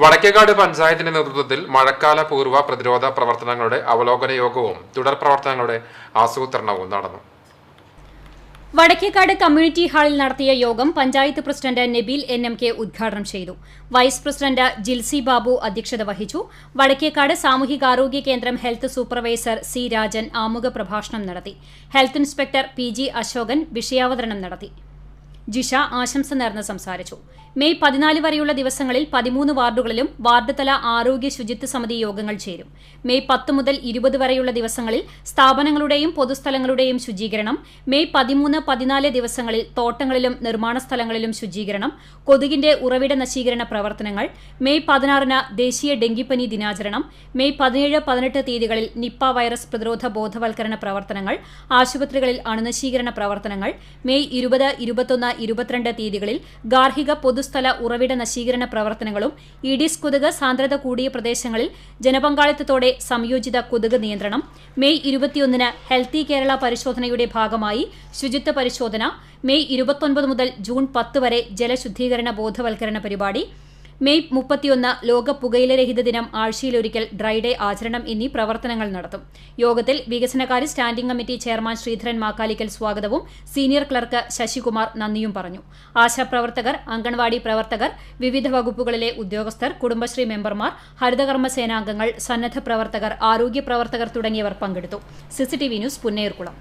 വടക്കേക്കാട് പഞ്ചായത്തിന്റെ നേതൃത്വത്തിൽ മഴക്കാല പൂർവ്വ പ്രതിരോധ പ്രവർത്തനങ്ങളുടെ അവലോകന യോഗവും തുടർ പ്രവർത്തനങ്ങളുടെ ആസൂത്രണവും നടന്നു. വടക്കേക്കാട് കമ്മ്യൂണിറ്റി ഹാളിൽ നടത്തിയ യോഗം പഞ്ചായത്ത് പ്രസിഡന്റ് നബീൽ NMK ഉദ്ഘാടനം ചെയ്തു. വൈസ് പ്രസിഡന്റ് ജിൽസി ബാബു അധ്യക്ഷത വഹിച്ചു. വടക്കേക്കാട് സാമൂഹികാരോഗ്യ കേന്ദ്രം ഹെൽത്ത് സൂപ്പർവൈസർ C. രാജൻ ആമുഖ പ്രഭാഷണം നടത്തി. ഹെൽത്ത് ഇൻസ്പെക്ടർ PG അശോകൻ വിഷയാവതരണം നടത്തി. ജിഷ ആശംസ നേർന്ന് സംസാരിച്ചു. മെയ് 14 വരെയുള്ള ദിവസങ്ങളിൽ 13 വാർഡുകളിലും വാർഡ് തല ആരോഗ്യ ശുചിത്വ സമിതി യോഗങ്ങൾ ചേരും. മെയ് 10 മുതൽ 20 വരെയുള്ള ദിവസങ്ങളിൽ സ്ഥാപനങ്ങളുടെയും പൊതുസ്ഥലങ്ങളുടെയും ശുചീകരണം, മെയ് 13, 14 ദിവസങ്ങളിൽ തോട്ടങ്ങളിലും നിർമ്മാണ സ്ഥലങ്ങളിലും ശുചീകരണം, കൊതുകിന്റെ ഉറവിട നശീകരണ പ്രവർത്തനങ്ങൾ, മെയ് 16 ദേശീയ ഡെങ്കിപ്പനി ദിനാചരണം, മെയ് 17, 18 തീയതികളിൽ നിപ്പ വൈറസ് പ്രതിരോധ ബോധവൽക്കരണ പ്രവർത്തനങ്ങൾ, ആശുപത്രികളിൽ അണുനശീകരണ പ്രവർത്തനങ്ങൾ, മെയ് 20, 21, 22 തീയതികളിൽ ഗാർഹിക പൊതുസ്ഥല ഉറവിട നശീകരണ പ്രവർത്തനങ്ങളും ഈഡിസ് കൊതുക് സാന്ദ്രത കൂടിയ പ്രദേശങ്ങളിൽ ജനപങ്കാളിത്തത്തോടെ സംയോജിത കൊതുക് നിയന്ത്രണം, മെയ് 21 ഹെൽത്തി കേരള പരിശോധനയുടെ ഭാഗമായി ശുചിത്വ പരിശോധന, മെയ് 29 മുതൽ ജൂൺ 10 വരെ ജലശുദ്ധീകരണ ബോധവൽക്കരണ പരിപാടി, മെയ് 31 ലോക പുകയിലരഹിത ദിനം ആഴ്ചയിലൊരിക്കൽ ഡ്രൈഡേ ആചരണം എന്നീ പ്രവർത്തനങ്ങൾ നടത്തും. യോഗത്തിൽ വികസനകാര്യ standing committee chairman Sreedharan Makkalikkal സ്വാഗതവും സീനിയർ ക്ലർക്ക് ശശികുമാർ നന്ദിയും പറഞ്ഞു. ആശാപ്രവർത്തകർ, അംഗൻവാടി പ്രവർത്തകർ, വിവിധ വകുപ്പുകളിലെ ഉദ്യോഗസ്ഥർ, കുടുംബശ്രീ മെമ്പർമാർ, ഹരിതകർമ്മ സേനാംഗങ്ങൾ, സന്നദ്ധ പ്രവർത്തകർ, ആരോഗ്യ പ്രവർത്തകർ തുടങ്ങിയവർ പങ്കെടുത്തു. CCTV news Punnayurkulam.